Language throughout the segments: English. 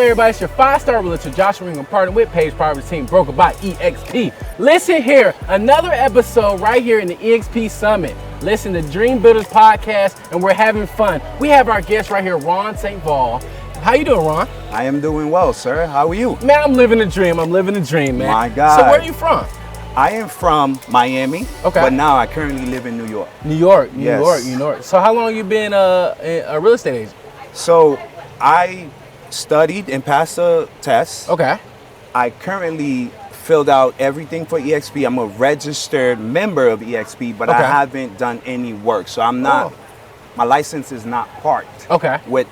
everybody? It's your 5-star realtor, Joshua Ringham, partner with Page Property Team, broker by EXP. Listen here, another episode right here in the EXP Summit. Listen to Dream Builders Podcast, and we're having fun. We have our guest right here, Ron Saintval. How you doing, Ron? I am doing well, sir. How are you? Man, I'm living the dream. I'm living the dream, man. My God. So where are you from? I am from Miami, okay, but now I currently live in New York. New York. Yes. So how long you been a real estate agent? So I studied and passed the test. Okay. I currently filled out everything for EXP. I'm a registered member of EXP, but I haven't done any work. So I'm not, my license is not parked with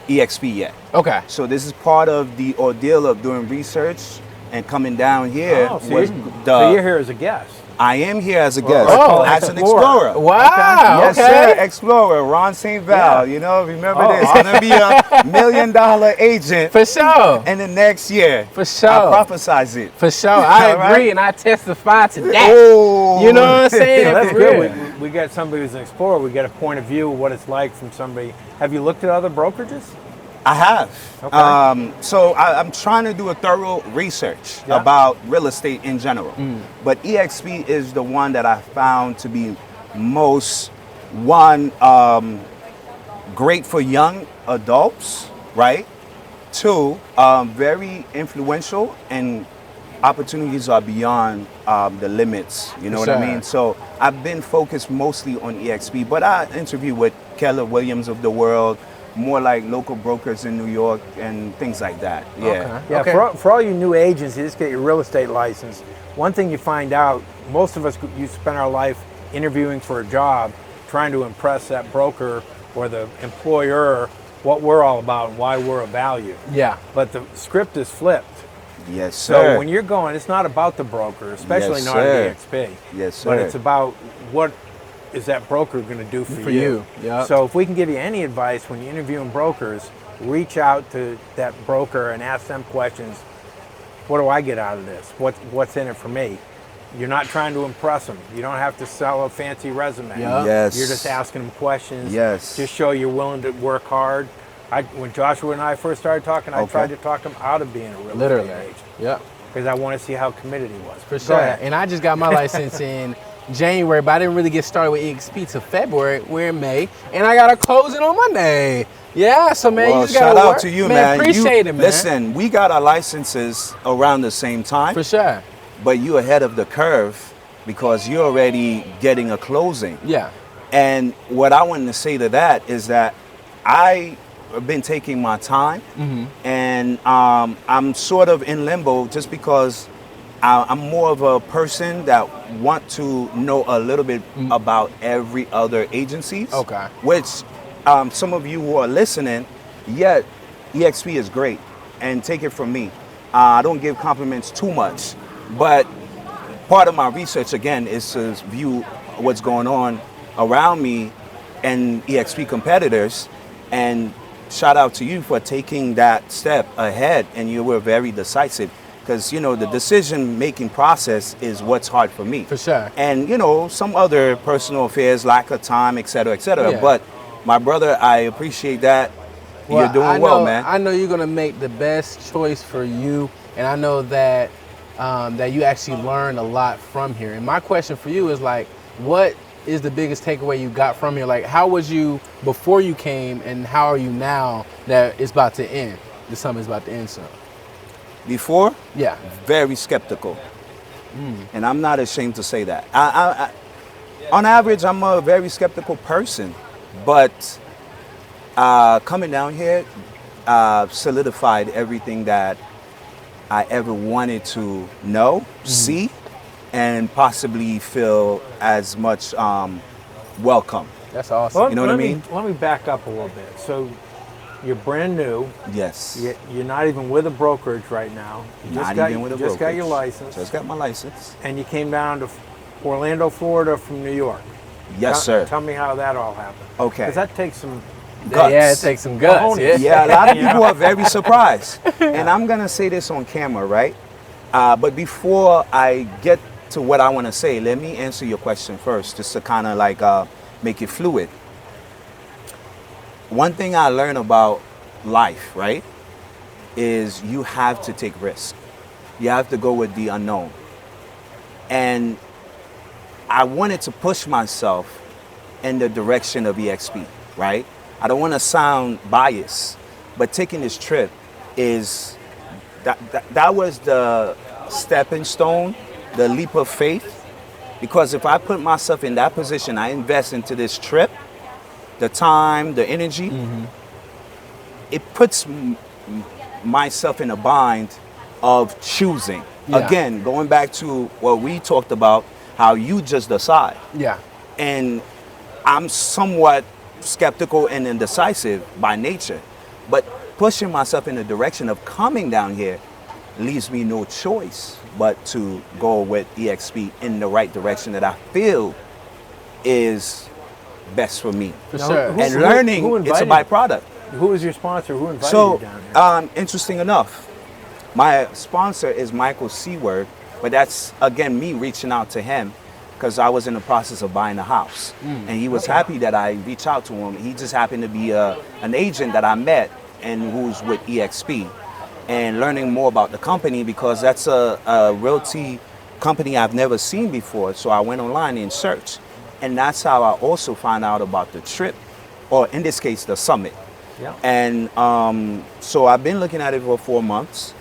EXP yet. Okay. So this is part of the ordeal of doing research and coming down here. So you're here as a guest. I am here as a guest, as an explorer. Wow. Yes, sir. Explorer, Ron Saintval. You know, remember this. I'm going to be a $1 million agent. For sure. In the next year. For sure. I prophesize it. For sure. I agree, and I testify to that. Oh. You know what I'm saying? Yeah, that's good. We got somebody who's an explorer. We get a point of view of what it's like from somebody. Have you looked at other brokerages? I have. Okay. So I'm trying to do a thorough research about real estate in general. But EXP is the one that I found to be most, great for young adults, right? 2, very influential, and opportunities are beyond the limits. You know what I mean? So I've been focused mostly on EXP, but I interview with Keller Williams of the world, more like local brokers in New York and things like that. For all you new agents, you just get your real estate license. One thing you find out, most of us, you spend our life interviewing for a job, trying to impress that broker or the employer what we're all about and why we're of value. Yeah. But the script is flipped. Yes, sir. So when you're going, it's not about the broker, especially not at EXP. Yes, sir. But it's about what is that broker going to do for you? Yeah. So if we can give you any advice when you're interviewing brokers, reach out to that broker and ask them questions. What do I get out of this? What's in it for me? You're not trying to impress them. You don't have to sell a fancy resume. Yeah. Yes. You're just asking them questions. Yes. Just show you're willing to work hard. When Joshua and I first started talking, I tried to talk him out of being a real estate agent. Yeah. Because I want to see how committed he was. For sure. And I just got my license in January, but I didn't really get started with EXP till February. We're in May, and I got a closing on Monday. Yeah, so man, you just gotta shout work. out to you, man. Appreciate it, man. Listen, we got our licenses around the same time. For sure. But you ahead of the curve because you're already getting a closing. Yeah. And what I wanted to say to that is that I've been taking my time, and I'm sort of in limbo just because I'm more of a person that want to know a little bit about every other agencies. Okay. Which some of you who are listening, yet EXP is great, and take it from me. I don't give compliments too much, but part of my research again is to view what's going on around me and EXP competitors, and shout out to you for taking that step ahead, and you were very decisive. Because, you know, the decision-making process is what's hard for me. For sure. And, you know, some other personal affairs, lack of time, et cetera, et cetera. Yeah. But, my brother, I appreciate that. You're doing well, man. I know you're going to make the best choice for you. And I know that that you actually learned a lot from here. And my question for you is, like, what is the biggest takeaway you got from here? Like, how was you before you came, and how are you now that it's about to end? The summer's about to end soon. Before? Yeah. Very skeptical. And I'm not ashamed to say that. I, on average, I'm a very skeptical person. But coming down here solidified everything that I ever wanted to know, see, and possibly feel as much welcome. That's awesome. You know what I mean? Let me back up a little bit. So you're brand new. Yes. You're not even with a brokerage right now. You Not just even with a just got your brokerage. license. Just got my license. And you came down to Orlando, Florida from New York. Yes, sir. Tell me how that all happened. Okay. Because that takes some Guts. Yeah, it takes some guts. Cojones. Yeah, a lot of people are very surprised. And I'm going to say this on camera, right? But before I get to what I want to say, let me answer your question first, just to kind of like make it fluid. One thing I learned about life, right, is you have to take risk. You have to go with the unknown. And I wanted to push myself in the direction of EXP, right? I don't want to sound biased, but taking this trip is, that was the stepping stone, the leap of faith. Because if I put myself in that position, I invest into this trip, the time, the energy, it puts myself in a bind of choosing. Yeah. Again, going back to what we talked about, how you just decide. Yeah. And I'm somewhat skeptical and indecisive by nature, but pushing myself in the direction of coming down here leaves me no choice but to go with EXP in the right direction that I feel is best for me. For Now, sure. And learning, it's a invited- byproduct. Who was your sponsor? Who invited So, you down here? interesting enough, my sponsor is Michael Seward, but that's, again, me reaching out to him because I was in the process of buying a house. And he was happy that I reached out to him. He just happened to be an agent that I met and who's with EXP, and learning more about the company because that's a realty company I've never seen before. So I went online and searched. And that's how I also found out about the trip, or in this case, the summit. Yeah. And so I've been looking at it for 4 months,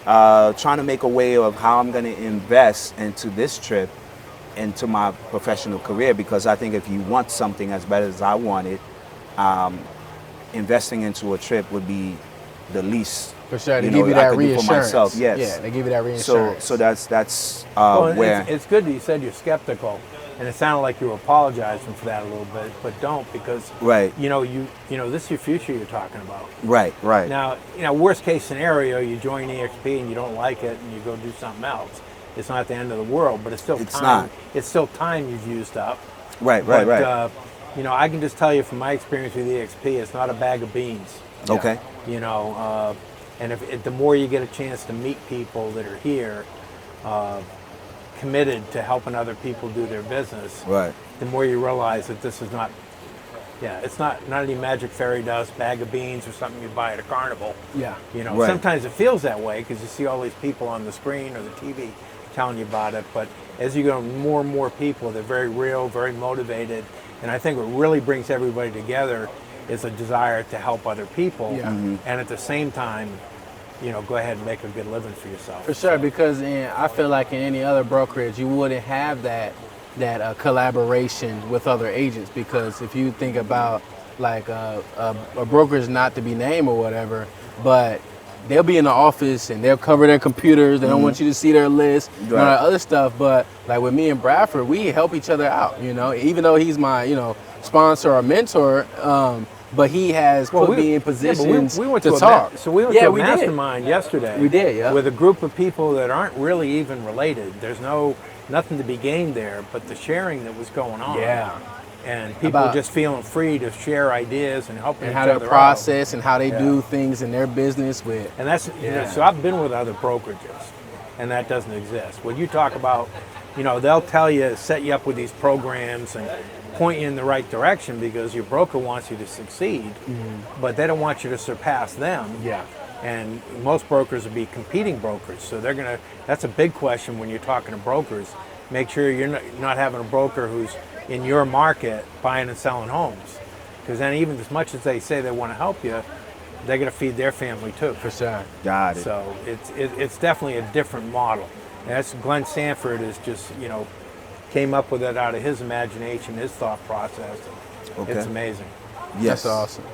trying to make a way of how I'm going to invest into this trip, into my professional career, because I think if you want something as bad as I want it, investing into a trip would be the least. For sure. They you give know, you I that could do for reassurance. myself, yes. Yeah, they give you that reassurance. So that's Well, and where. it's good that you said you're skeptical, and it sounded like you were apologizing for that a little bit, but don't, because Right. you know this is your future you're talking about. Right. Now, worst case scenario, you join EXP and you don't like it, and you go do something else. It's not the end of the world, but it's still It's time. not. It's still time you've used up. Right. But, I can just tell you from my experience with EXP, it's not a bag of beans. Okay. And if the more you get a chance to meet people that are here, committed to helping other people do their business, Right. the more you realize that this is not, it's not any magic fairy dust bag of beans or something you buy at a carnival. Yeah. Right. Sometimes it feels that way because you see all these people on the screen or the TV telling you about it. But as you go more and more people, they're very real, very motivated. And I think what really brings everybody together is a desire to help other people. Yeah. And at the same time, go ahead and make a good living for yourself. For sure, because I feel like in any other brokerage, you wouldn't have that collaboration with other agents. Because if you think about like a brokerage, not to be named or whatever, but they'll be in the office and they'll cover their computers. They don't want you to see their list and all that other stuff. But like with me and Bradford, we help each other out. Even though he's my sponsor or mentor. But he has put me in positions we went to to talk. we went to a we did. mastermind yesterday. We did, yeah. With a group of people that aren't really even related. There's nothing to be gained there, but the sharing that was going on. Yeah. And people just feeling free to share ideas and helping And each how other they out. process and how they do things in their business with. And that's, so I've been with other brokerages, and that doesn't exist. When you talk about, they'll tell you, set you up with these programs and point you in the right direction because your broker wants you to succeed, but they don't want you to surpass them. Yeah. And most brokers will be competing brokers, so that's a big question when you're talking to brokers. Make sure you're not having a broker who's in your market buying and selling homes, because then even as much as they say they want to help you, they're going to feed their family too. For sure. Got it. So it's definitely a different model. And that's Glenn Sanford is just came up with it out of his imagination, his thought process. Okay. It's amazing. Yes. That's awesome.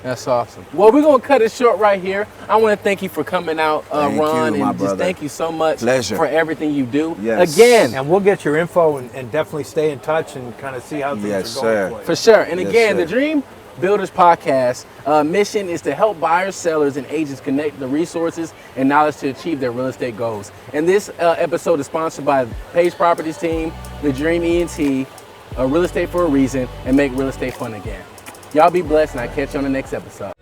That's awesome. Well, we're going to cut it short right here. I want to thank you for coming out, Thank Ron, you, my and just brother. thank you so much Pleasure. for everything you do. Yes. Again, And we'll get your info and definitely stay in touch and kind of see how things Yes, are going sir. for you. for sure. And Yes, again, sir. the Dream Builders Podcast mission is to help buyers, sellers, and agents connect the resources and knowledge to achieve their real estate goals. And this episode is sponsored by Page Properties team, TheDream E.N.T, Real Estate for a Reason, and make real estate fun again. Y'all be blessed, and I'll catch you on the next episode.